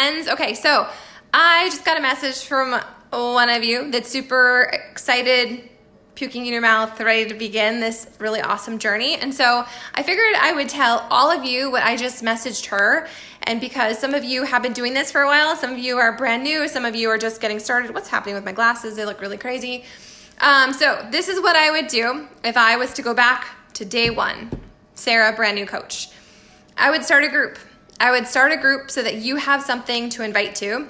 friends. Okay, so I just got a message from one of you that's super excited, puking in your mouth, ready to begin this really awesome journey. And so I figured I would tell all of you what I just messaged her. And because some of you have been doing this for a while, some of you are brand new, some of you are just getting started. What's happening with my glasses? They look really crazy. So this is what I would do if I was to go back to day one. Sarah, brand new coach. I would start a group. I would start a group so that you have something to invite to.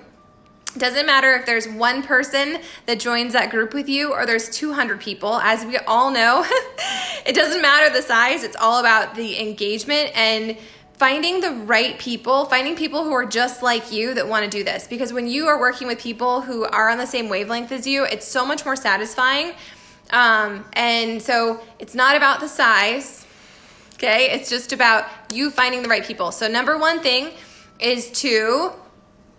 Doesn't matter if there's one person that joins that group with you or there's 200 people. As we all know, it doesn't matter the size. It's all about the engagement and finding the right people, finding people who are just like you that want to do this. Because when you are working with people who are on the same wavelength as you, it's so much more satisfying. And so it's not about the size, okay? It's just about you finding the right people. So number one thing is to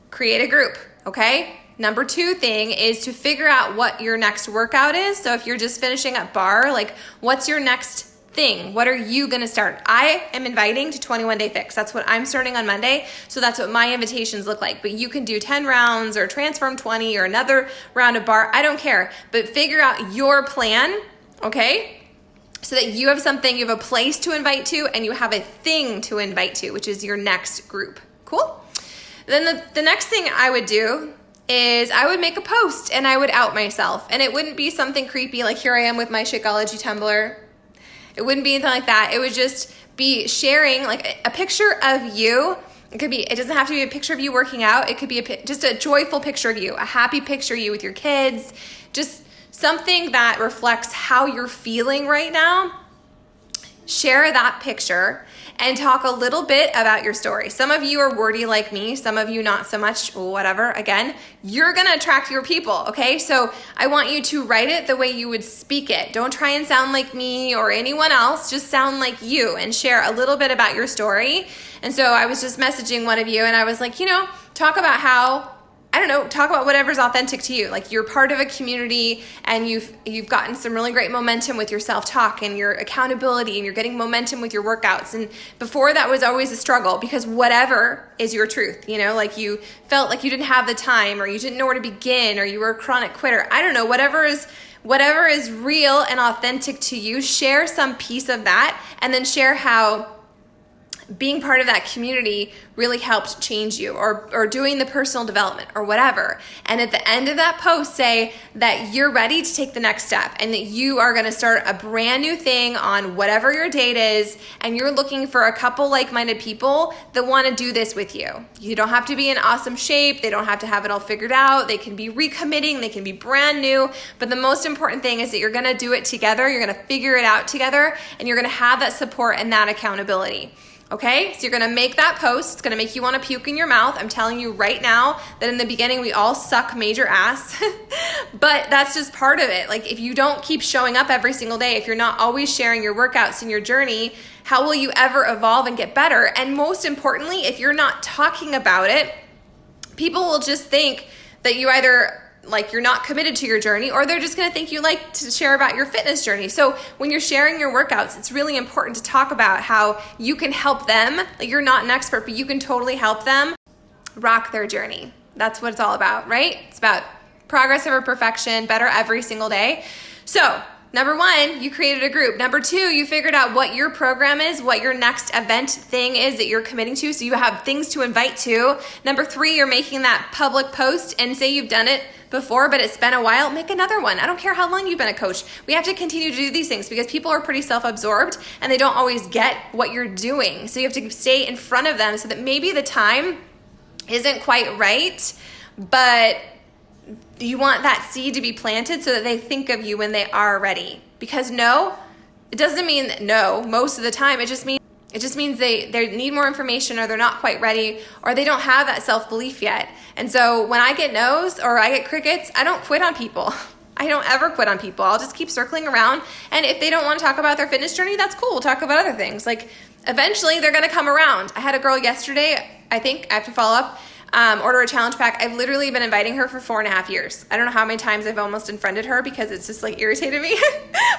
create a group. Okay. Number two thing is to figure out what your next workout is. So if you're just finishing up bar, like what's your next thing? What are you going to start? I am inviting to 21 Day Fix. That's what I'm starting on Monday. So that's what my invitations look like. But you can do 10 rounds or Transform 20 or another round of bar. I don't care. But figure out your plan. Okay. So that you have something, you have a place to invite to, and you have a thing to invite to, which is your next group. Cool. Then the next thing I would do is I would make a post and I would out myself. And it wouldn't be something creepy like here I am with my Shakeology tumbler. It wouldn't be anything like that. It would just be sharing like a picture of you. It doesn't have to be a picture of you working out. It could be just a joyful picture of you, a happy picture of you with your kids, just something that reflects how you're feeling right now. Share that picture and talk a little bit about your story. Some of you are wordy like me, some of you not so much, whatever. Again, you're gonna attract your people, okay? So I want you to write it the way you would speak it. Don't try and sound like me or anyone else, just sound like you and share a little bit about your story. And so I was just messaging one of you and I was like, talk about how, talk about whatever's authentic to you. Like you're part of a community and you've gotten some really great momentum with your self-talk and your accountability and you're getting momentum with your workouts. And before that was always a struggle because whatever is your truth, like you felt like you didn't have the time or you didn't know where to begin or you were a chronic quitter. I don't know, whatever is real and authentic to you, share some piece of that and then share how being part of that community really helped change you or doing the personal development or whatever. And at the end of that post, say that you're ready to take the next step and that you are going to start a brand new thing on whatever your date is. And you're looking for a couple like-minded people that want to do this with you. You don't have to be in awesome shape. They don't have to have it all figured out. They can be recommitting. They can be brand new. But the most important thing is that you're going to do it together. You're going to figure it out together and you're going to have that support and that accountability. Okay, so you're gonna make that post. It's gonna make you wanna puke in your mouth. I'm telling you right now that in the beginning we all suck major ass, but that's just part of it. Like if you don't keep showing up every single day, if you're not always sharing your workouts and your journey, how will you ever evolve and get better? And most importantly, if you're not talking about it, people will just think that you either you're not committed to your journey or they're just going to think you like to share about your fitness journey. So when you're sharing your workouts, it's really important to talk about how you can help them. Like you're not an expert, but you can totally help them rock their journey. That's what it's all about, right? It's about progress over perfection, better every single day. So number one, you created a group. Number two, you figured out what your program is, what your next event thing is that you're committing to. So you have things to invite to. Number three, you're making that public post and say you've done it before, but it's been a while, make another one. I don't care how long you've been a coach. We have to continue to do these things because people are pretty self-absorbed and they don't always get what you're doing. So you have to stay in front of them so that maybe the time isn't quite right, but you want that seed to be planted so that they think of you when they are ready. Because no, it doesn't mean no most of the time. It just means they need more information or they're not quite ready or they don't have that self-belief yet. And so when I get no's or I get crickets, I don't quit on people. I don't ever quit on people. I'll just keep circling around. And if they don't want to talk about their fitness journey, that's cool. We'll talk about other things. Like eventually they're going to come around. I had a girl yesterday, I think I have to follow up, order a challenge pack. I've literally been inviting her for 4.5 years. I don't know how many times I've almost unfriended her because it's just irritated me.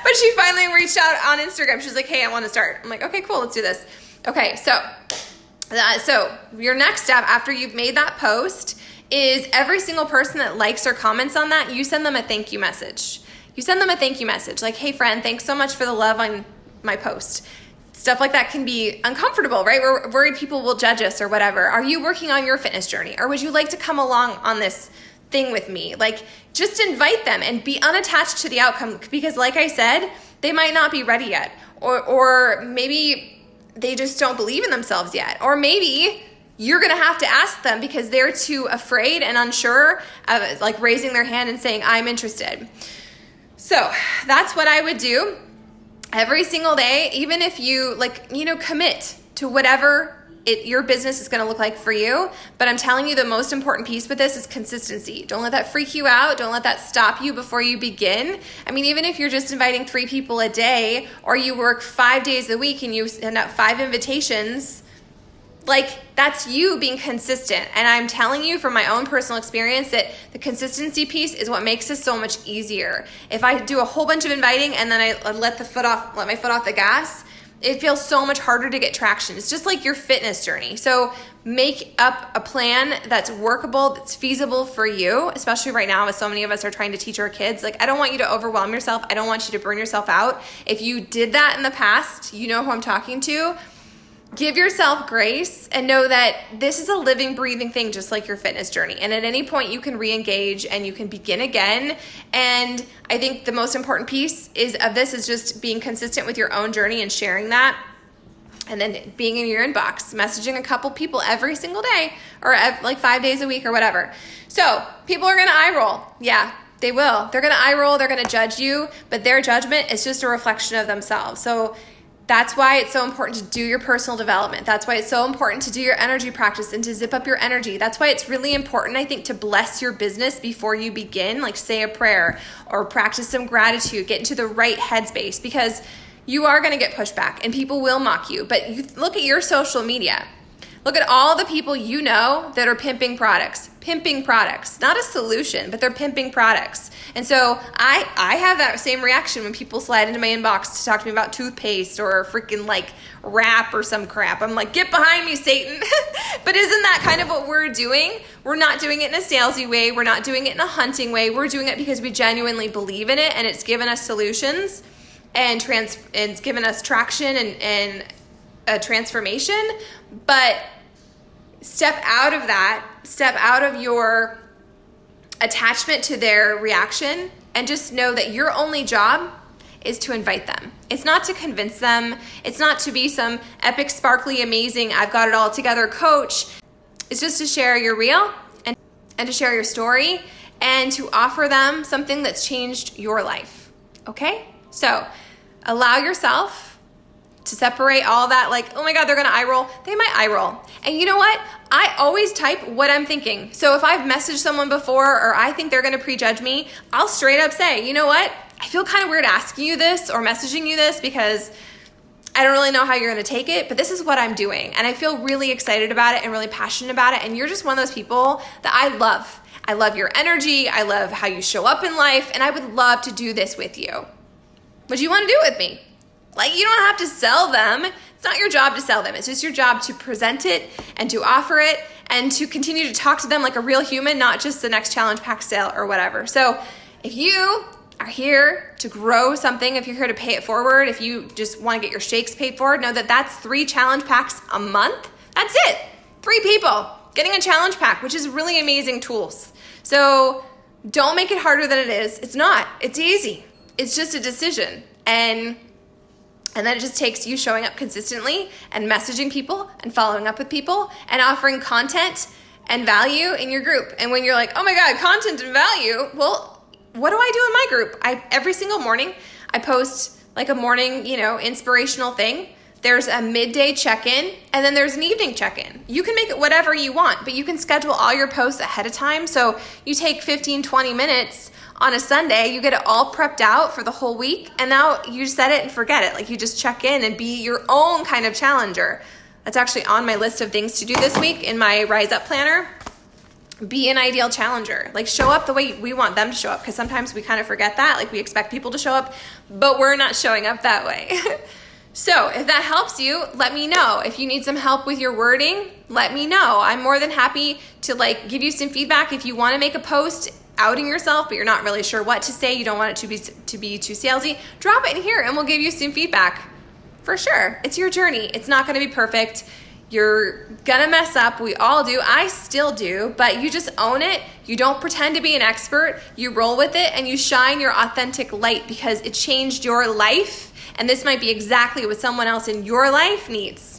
But she finally reached out on Instagram. She's like, hey, I want to start. I'm like, okay, cool. Let's do this. Okay. So So your next step after you've made that post is every single person that likes or comments on that, you send them a thank you message. You send them a thank you message like, hey friend, thanks so much for the love on my post. Stuff like that can be uncomfortable, right? We're worried people will judge us or whatever. Are you working on your fitness journey? Or would you like to come along on this thing with me? Like, just invite them and be unattached to the outcome, because like I said, they might not be ready yet. Or maybe they just don't believe in themselves yet. Or maybe you're gonna have to ask them because they're too afraid and unsure of like raising their hand and saying, I'm interested. So that's what I would do every single day, even if you commit to whatever your business is going to look like for you. But I'm telling you, the most important piece with this is consistency. Don't let that freak you out. Don't let that stop you before you begin. I mean, even if you're just inviting 3 people a day, or you work 5 days a week and you send out 5 invitations, like, that's you being consistent. And I'm telling you from my own personal experience that the consistency piece is what makes this so much easier. If I do a whole bunch of inviting and then I let my foot off the gas, it feels so much harder to get traction. It's just like your fitness journey. So make up a plan that's workable, that's feasible for you, especially right now as so many of us are trying to teach our kids. Like, I don't want you to overwhelm yourself. I don't want you to burn yourself out. If you did that in the past, you know who I'm talking to. Give yourself grace and know that this is a living, breathing thing, just like your fitness journey. And at any point you can re-engage and you can begin again. And I think the most important piece of this is just being consistent with your own journey and sharing that. And then being in your inbox, messaging a couple people every single day, or like 5 days a week or whatever. So people are going to eye roll. Yeah, they will. They're going to eye roll. They're going to judge you, but their judgment is just a reflection of themselves. So that's why it's so important to do your personal development. That's why it's so important to do your energy practice and to zip up your energy. That's why it's really important, I think, to bless your business before you begin, like say a prayer or practice some gratitude, get into the right headspace, because you are going to get pushback and people will mock you. But you look at your social media. Look at all the people you know that are pimping products, not a solution, but they're pimping products. And so I have that same reaction when people slide into my inbox to talk to me about toothpaste or freaking like wrap or some crap. I'm like, get behind me, Satan. But isn't that kind of what we're doing? We're not doing it in a salesy way. We're not doing it in a hunting way. We're doing it because we genuinely believe in it, and it's given us solutions and it's given us traction and a transformation. But step out of that, step out of your attachment to their reaction, and just know that your only job is to invite them. It's not to convince them. It's not to be some epic, sparkly, amazing, I've got it all together coach. It's just to share your reel and to share your story and to offer them something that's changed your life. Okay? So allow yourself to separate all that, like, oh my God, they're gonna eye roll. They might eye roll. And you know what? I always type what I'm thinking. So if I've messaged someone before or I think they're gonna prejudge me, I'll straight up say, you know what? I feel kind of weird asking you this or messaging you this because I don't really know how you're gonna take it, but this is what I'm doing. And I feel really excited about it and really passionate about it. And you're just one of those people that I love. I love your energy. I love how you show up in life. And I would love to do this with you. Would you wanna do it with me? Like, you don't have to sell them. It's not your job to sell them. It's just your job to present it and to offer it and to continue to talk to them like a real human, not just the next challenge pack sale or whatever. So if you are here to grow something, if you're here to pay it forward, if you just want to get your shakes paid forward, know that that's 3 challenge packs a month. That's it. 3 people getting a challenge pack, which is really amazing tools. So don't make it harder than it is. It's not. It's easy. It's just a decision. And then it just takes you showing up consistently and messaging people and following up with people and offering content and value in your group. And when you're like, oh my God, content and value, well, what do I do in my group? Every single morning, I post like a morning, inspirational thing. There's a midday check-in, and then there's an evening check-in. You can make it whatever you want, but you can schedule all your posts ahead of time. So you take 15, 20 minutes on a Sunday, you get it all prepped out for the whole week, and now you set it and forget it. Like, you just check in and be your own kind of challenger. That's actually on my list of things to do this week in my Rise Up planner. Be an ideal challenger. Like, show up the way we want them to show up, because sometimes we kind of forget that. Like, we expect people to show up, but we're not showing up that way. So if that helps you, let me know. If you need some help with your wording, let me know. I'm more than happy to give you some feedback. If you want to make a post outing yourself, but you're not really sure what to say, you don't want it to be too salesy, drop it in here and we'll give you some feedback. For sure. It's your journey. It's not going to be perfect. You're going to mess up. We all do. I still do, but you just own it. You don't pretend to be an expert. You roll with it and you shine your authentic light because it changed your life. And this might be exactly what someone else in your life needs.